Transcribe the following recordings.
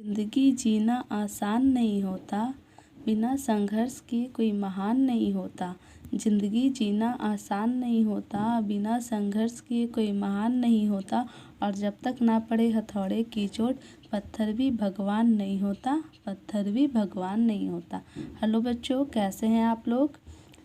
जिंदगी जीना आसान नहीं होता, बिना संघर्ष के कोई महान नहीं होता। जिंदगी जीना आसान नहीं होता, बिना संघर्ष के कोई महान नहीं होता। और जब तक ना पड़े हथौड़े की चोट, पत्थर भी भगवान नहीं होता, पत्थर भी भगवान नहीं होता। हेलो बच्चों, कैसे हैं आप लोग।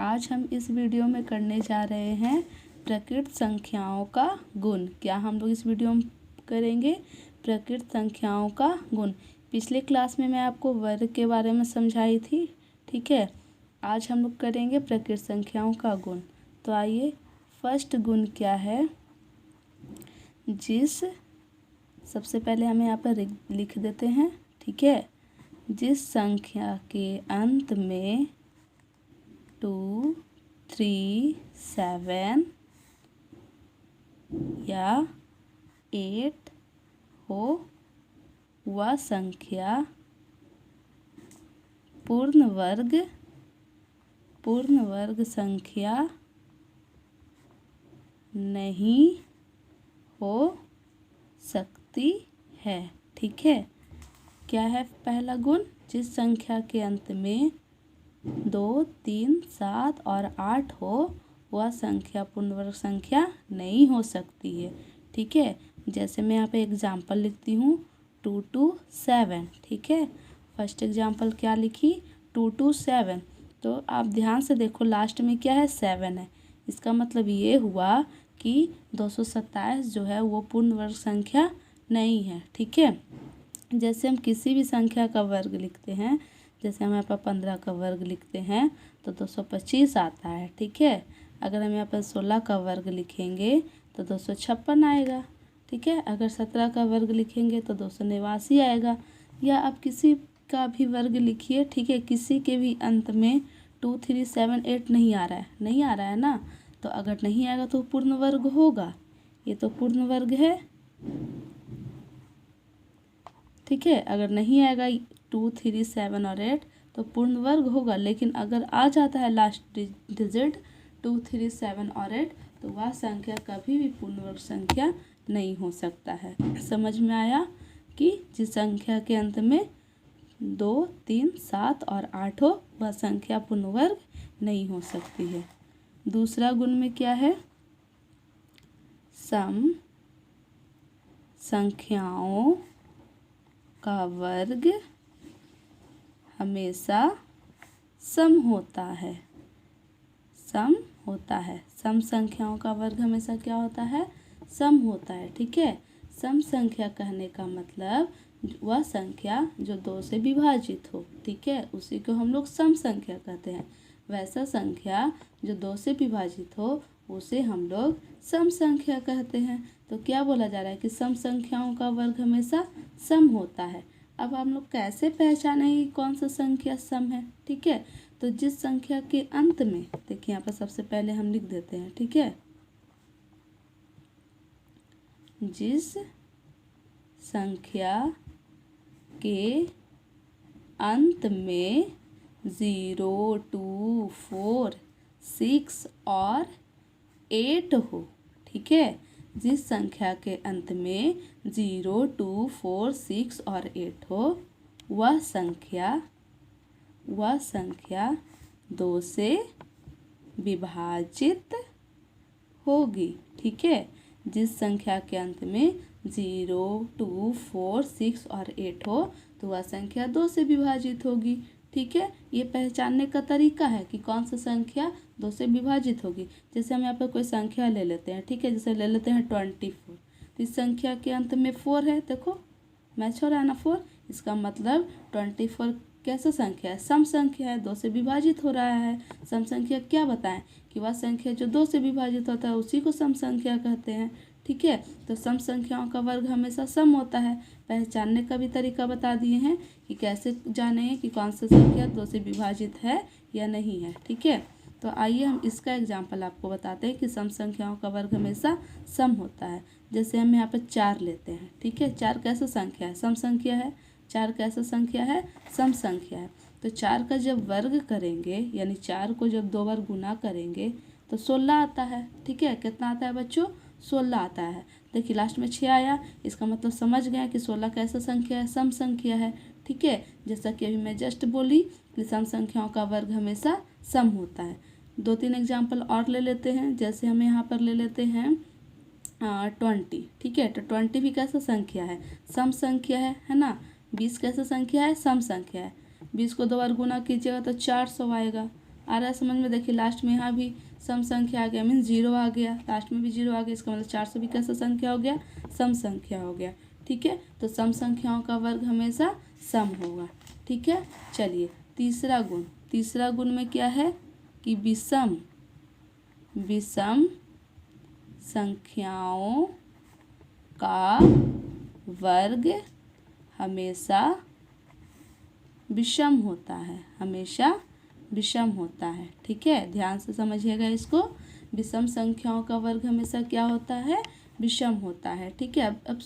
आज हम इस वीडियो में करने जा रहे हैं प्रकृत संख्याओं का गुण। क्या हम लोग इस वीडियो में करेंगे? प्रकृत संख्याओं का गुण। पिछले क्लास में मैं आपको वर्ग के बारे में समझाई थी, ठीक है। आज हम लोग करेंगे प्रकृत संख्याओं का गुण। तो आइए, फर्स्ट गुण क्या है। सबसे पहले हमें यहाँ पर लिख देते हैं, ठीक है। जिस संख्या के अंत में 2, 3, 7 या 8 हो, वह संख्या पूर्ण वर्ग संख्या नहीं हो सकती है, ठीक है। क्या है पहला गुण? जिस संख्या के अंत में 2, 3, 7 और 8 हो, वह संख्या पूर्ण वर्ग संख्या नहीं हो सकती है, ठीक है। जैसे मैं यहाँ पे एग्जाम्पल लिखती हूँ 2 to 7, ठीक है। फर्स्ट एग्जाम्पल क्या लिखी? 2 to 7। तो आप ध्यान से देखो, लास्ट में क्या है? 7 है। इसका मतलब ये हुआ कि 227 जो है वो पूर्ण वर्ग संख्या नहीं है, ठीक है। जैसे हम किसी भी संख्या का वर्ग लिखते हैं, जैसे हम यहाँ पर 15 का वर्ग लिखते हैं तो 225 आता है, ठीक है। अगर हम यहाँ पर 16 का वर्ग लिखेंगे तो 256 आएगा, ठीक है। अगर 17 का वर्ग लिखेंगे तो 289 आएगा। या आप किसी का भी वर्ग लिखिए, ठीक है। किसी के भी अंत में 2, 3, 7, 8 नहीं आ रहा है ना। तो अगर नहीं आएगा तो पूर्ण वर्ग होगा। ये तो पूर्ण वर्ग है, ठीक है। अगर नहीं आएगा 2, 3, 7 और 8 तो पूर्ण वर्ग होगा। लेकिन अगर आ जाता है लास्ट डिजिट 2, 3, 7 और 8 तो वह संख्या कभी भी पूर्ण वर्ग संख्या नहीं हो सकता है। समझ में आया कि जिस संख्या के अंत में 2, 3, 7 और 8 हो, वह संख्या पूर्ण वर्ग नहीं हो सकती है। दूसरा गुण में क्या है? सम संख्याओं का वर्ग हमेशा सम होता है। सम होता है। सम संख्याओं का वर्ग हमेशा क्या होता है? सम होता है, ठीक है। सम संख्या कहने का मतलब वह संख्या जो 2 से विभाजित हो, ठीक है, उसी को हम लोग सम संख्या कहते हैं। वैसा संख्या जो 2 से विभाजित हो उसे हम लोग सम संख्या कहते हैं। तो क्या बोला जा रहा है कि सम संख्याओं का वर्ग हमेशा सम होता है। अब हम लोग कैसे पहचानेंगे कौन सा संख्या सम है, ठीक है। तो जिस संख्या के अंत में, देखिए यहाँ पर सबसे पहले हम लिख देते हैं, ठीक है। जिस संख्या के अंत में 0, 2, 4, 6 और 8 हो, ठीक है। जिस संख्या के अंत में 0, 2, 4, 6 और 8 हो, वह संख्या 2 से विभाजित होगी, ठीक है। जिस संख्या के अंत में 0, 2, 4, 6 और 8 हो तो वह संख्या 2 से विभाजित होगी, ठीक है। ये पहचानने का तरीका है कि कौन सा संख्या 2 से विभाजित होगी। जैसे हम यहाँ पर कोई संख्या ले लेते हैं, ठीक है। जैसे ले लेते हैं 24। तो इस संख्या के अंत में 4 है, देखो मैच हो रहा है ना 4। इसका मतलब 24 कैसा संख्या है? सम संख्या है, 2 से विभाजित हो रहा है। सम संख्या क्या बताएं कि वह संख्या जो 2 से विभाजित होता है उसी को सम संख्या कहते हैं, ठीक है। तो सम संख्याओं का वर्ग हमेशा सम होता है। पहचानने का भी तरीका बता दिए हैं कि कैसे जानें कि कौन सा संख्या 2 से विभाजित है या नहीं है, ठीक है। तो आइए हम इसका एग्जाम्पल आपको बताते हैं कि सम संख्याओं का वर्ग हमेशा सम होता है। जैसे हम यहाँ पर 4 लेते हैं, ठीक है। 4 कैसा संख्या है? सम संख्या है। 4 कैसा संख्या है? सम संख्या है। तो 4 का जब वर्ग करेंगे, यानी 4 को जब 2 बार गुना करेंगे तो 16 आता है, ठीक है। कितना आता है बच्चों? 16 आता है। देखिए लास्ट में 6 आया, इसका मतलब समझ गया कि 16 कैसा संख्या है, सम संख्या है। ठीक है, जैसा कि अभी मैं जस्ट बोली कि सम संख्याओं का वर्ग हमेशा सम होता है। 2-3 एग्जाम्पल और ले लेते हैं। जैसे हम यहाँ पर ले लेते हैं 20। ठीक है, तो 20 भी कैसा संख्या है, सम संख्या है ना। 20 कैसा संख्या है, सम संख्या है। 20 को 2 बार गुना कीजिएगा तो 400 आएगा। आ रहा है समझ में। देखिए लास्ट में यहाँ भी सम संख्या आ गया, मीन्स 0 आ गया, लास्ट में भी 0 आ गया, इसका मतलब 400 भी कैसा संख्या हो गया, सम संख्या हो गया। ठीक है, तो सम संख्याओं का वर्ग हमेशा सम होगा। ठीक है, चलिए तीसरा गुण में क्या है कि विषम संख्याओं का वर्ग हमेशा विषम होता है, हमेशा विषम होता है। ठीक है, ध्यान से समझिएगा इसको। विषम संख्याओं का वर्ग हमेशा क्या होता है, विषम होता है। ठीक है, अब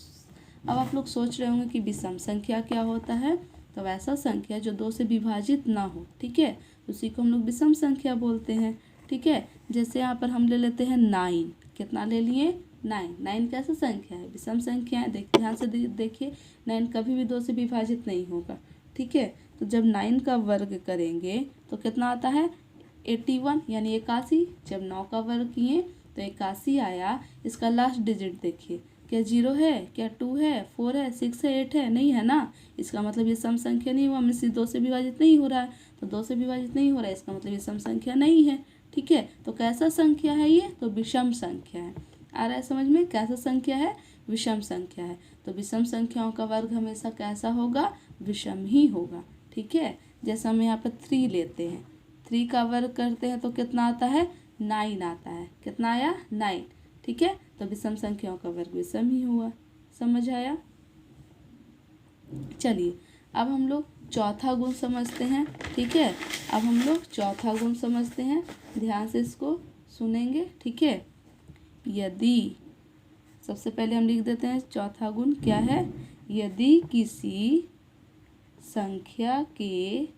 आप लोग सोच रहे होंगे कि विषम संख्या क्या होता है। तो वैसा संख्या जो 2 से विभाजित ना हो। ठीक है, उसी को हम लोग विषम संख्या बोलते हैं। ठीक है, जैसे यहाँ पर हम ले लेते हैं 9। कितना ले लिए, 9 कैसा संख्या है, विषम संख्या है। ध्यान से देखिए 9 कभी भी 2 से विभाजित नहीं होगा। ठीक है, तो जब 9 का वर्ग करेंगे तो कितना आता है, 81 यानी 81। जब 9 का वर्ग किए तो 81 आया। इसका लास्ट डिजिट देखिए, क्या 0 है, क्या 2 है, 4 है, 6 है, 8 है, नहीं है ना। इसका मतलब ये सम संख्या नहीं हुआ, मीन्स 2 से विभाजित नहीं हो रहा है। तो 2 से विभाजित नहीं हो रहा है, इसका मतलब ये सम संख्या नहीं है। ठीक है, तो कैसा संख्या है ये, तो विषम संख्या है। आ रहा है समझ में, कैसा संख्या है, विषम संख्या है। तो विषम संख्याओं का वर्ग हमेशा कैसा होगा, विषम ही होगा। ठीक है, जैसे हम यहाँ पर 3 लेते हैं, 3 का वर्ग करते हैं तो कितना आता है, 9 आता है। कितना आया, 9। ठीक है, तो विषम संख्याओं का वर्ग विषम ही हुआ। समझ आया। चलिए अब हम लोग चौथा गुण समझते हैं। ठीक है, अब हम लोग चौथा गुण समझते हैं, ध्यान से इसको सुनेंगे। ठीक है, यदि, सबसे पहले हम लिख देते हैं चौथा गुण क्या है, यदि किसी संख्या के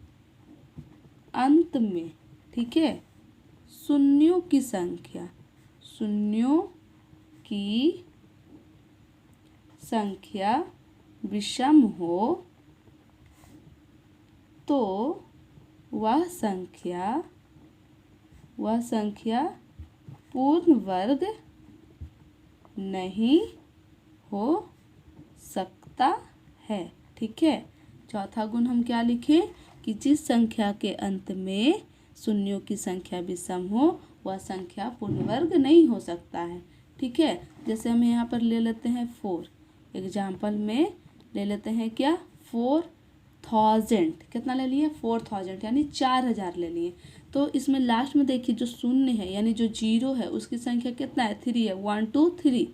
अंत में, ठीक है, शून्यों की संख्या विषम हो तो वह संख्या पूर्ण वर्ग नहीं हो सकता है। ठीक है, चौथा गुण हम क्या लिखें कि जिस संख्या के अंत में शून्यों की संख्या विषम हो वह संख्या पूर्ण वर्ग नहीं हो सकता है। ठीक है, जैसे हम यहाँ पर ले लेते हैं 4। एग्जाम्पल में ले लेते हैं क्या, 4000। कितना ले लिए, 4000 यानी 4000 ले लिए। तो इसमें लास्ट में देखिए जो शून्य है यानी जो 0 है उसकी संख्या कितना है, 3 है, 1 2 3।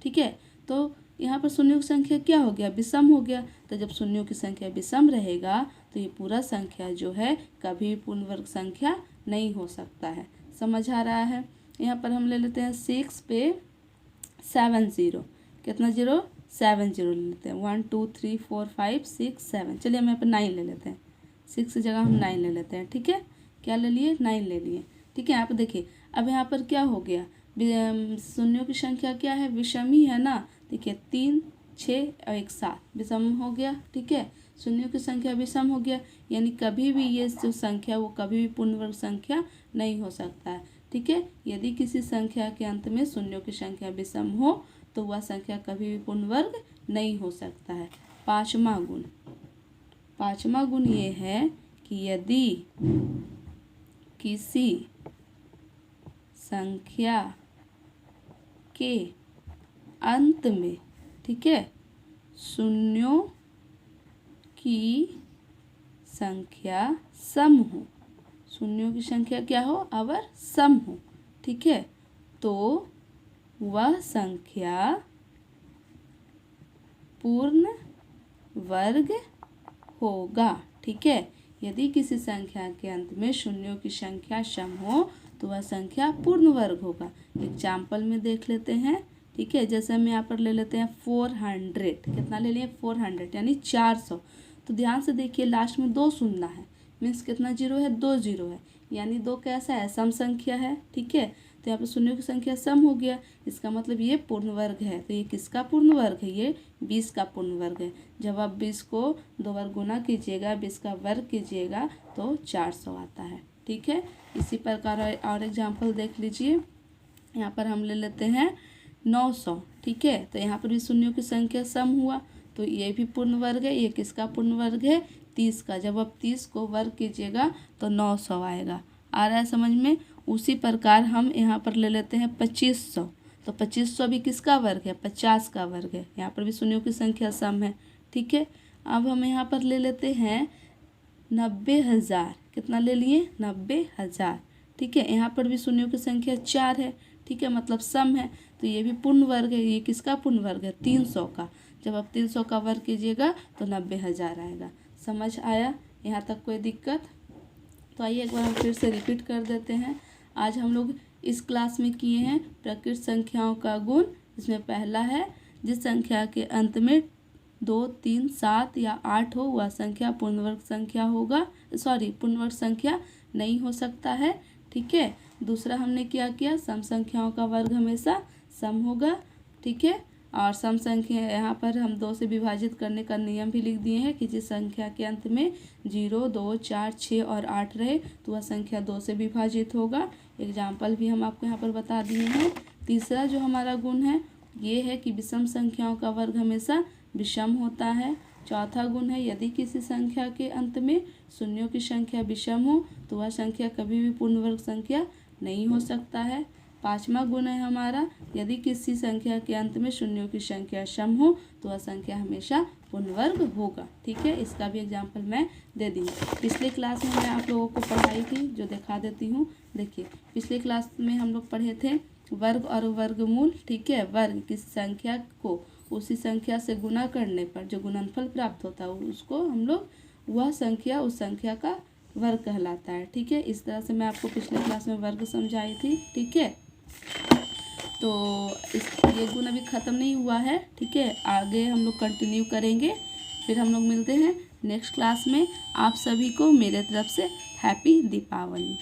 ठीक है, तो यहाँ पर शून्यों की संख्या क्या हो गया, विषम हो गया। तो जब शून्यों की संख्या विषम रहेगा तो ये पूरा संख्या जो है कभी भी पूर्ण वर्ग संख्या नहीं हो सकता है। समझ आ रहा है। यहाँ पर हम ले लेते हैं 6 पे 70। कितना 0, 70 ले लेते हैं। 1 2 3 4 5 6 7। चलिए हम यहाँ पर 9 ले लेते हैं, 6 की जगह हम 9 ले लेते हैं। ठीक है, क्या ले लिए, 9 ले लिए। ठीक है, यहाँ पर देखिए अब यहाँ पर क्या हो गया, शून्यों की संख्या क्या है, विषम ही है ना। देखिए 3 6 और 1 7 विषम हो गया। ठीक है, शून्यों की संख्या विषम हो गया यानी कभी भी ये जो संख्या वो कभी भी पूर्ण वर्ग संख्या नहीं हो सकता है। ठीक है, यदि किसी संख्या के अंत में शून्यों की संख्या विषम हो तो वह संख्या कभी भी पूर्ण वर्ग नहीं हो सकता है। पांचवा गुण ये है कि यदि किसी संख्या के अंत में, ठीक है, शून्यों की संख्या सम हो, शून्यों की संख्या क्या हो, अवर सम हो। ठीक है, तो वह संख्या पूर्ण वर्ग होगा। ठीक है, यदि किसी संख्या के अंत में शून्यों की संख्या सम हो तो वह संख्या पूर्ण वर्ग होगा। एग्जाम्पल में देख लेते हैं। ठीक है, जैसे हम यहाँ पर ले लेते हैं 400। कितना ले लिए, 400 यानी 400। तो ध्यान से देखिए लास्ट में 2 शून्य है, मीन्स कितना 0 है, 2 0 है, यानी 2 कैसा है, सम संख्या है। ठीक है, तो यहाँ पे शून्यों की संख्या सम हो गया, इसका मतलब ये पूर्ण वर्ग है। तो ये किसका पूर्ण वर्ग है? ये 20 का पूर्ण वर्ग है। जब आप 20 को 2 बार गुना कीजिएगा, 20 का वर्ग कीजिएगा तो 400 आता है। ठीक है, इसी प्रकार और एग्जाम्पल देख लीजिए। यहाँ पर हम ले लेते हैं 900। ठीक है, तो यहाँ पर भी शून्यों की संख्या सम हुआ, तो ये भी पूर्ण वर्ग है। ये किसका पूर्ण वर्ग है? 30 का। जब आप 30 को वर्ग कीजिएगा तो 900 आएगा। आ रहा है समझ में? उसी प्रकार हम यहाँ पर ले लेते हैं 2500। तो 2500 भी किसका वर्ग है? 50 का वर्ग है। यहाँ पर भी शून्यों की संख्या सम है। ठीक है, अब हम यहाँ पर ले लेते हैं 90,000। कितना ले लिए? 90,000। ठीक है, यहाँ पर भी शून्यों की संख्या 4 है। ठीक है, मतलब सम है, तो ये भी पूर्ण वर्ग है। ये किसका पूर्ण वर्ग है? 300 का। जब आप 300 का वर्ग कीजिएगा तो 90,000 आएगा। समझ आया? यहाँ तक कोई दिक्कत? तो आइए एक बार हम फिर से रिपीट कर देते हैं। आज हम लोग इस क्लास में किए हैं प्रकृत संख्याओं का गुण। इसमें पहला है, जिस संख्या के अंत में 2, 3, 7 या 8 हो वह संख्या पूर्णवर्ग संख्या होगा, पूर्णवर्ग संख्या नहीं हो सकता है। ठीक है, दूसरा हमने क्या किया? सम संख्याओं का वर्ग हमेशा सम होगा। ठीक है, और सम संख्या यहाँ पर हम 2 से विभाजित करने का नियम भी लिख दिए हैं कि जिस संख्या के अंत में 0, 2, 4, 6 और 8 रहे तो वह संख्या 2 से विभाजित होगा। एग्जाम्पल भी हम आपको यहाँ पर बता दिए हैं। तीसरा जो हमारा गुण है ये है कि विषम संख्याओं का वर्ग हमेशा विषम होता है। चौथा गुण है, यदि किसी संख्या के अंत में शून्यों की संख्या विषम हो तो वह संख्या कभी भी पूर्णवर्ग संख्या नहीं हो सकता है। पांचवा गुण है हमारा, यदि किसी संख्या के अंत में शून्यों की संख्या सम हो तो वह संख्या हमेशा पूर्णवर्ग होगा। ठीक है, इसका भी एग्जाम्पल मैं दे दी। पिछले क्लास में मैं आप लोगों को पढ़ाई थी, जो दिखा देती हूँ। देखिए, पिछले क्लास में हम लोग पढ़े थे वर्ग और वर्गमूल। ठीक है, वर्ग किसी संख्या को उसी संख्या से गुना करने पर जो गुणनफल प्राप्त होता है उसको हम लोग, वह संख्या उस संख्या का वर्ग कहलाता है। ठीक है, इस तरह से मैं आपको पिछले क्लास में वर्ग समझाई थी। ठीक है, तो ये गुण अभी ख़त्म नहीं हुआ है। ठीक है, आगे हम लोग कंटिन्यू करेंगे। फिर हम लोग मिलते हैं नेक्स्ट क्लास में। आप सभी को मेरे तरफ से हैप्पी दीपावली।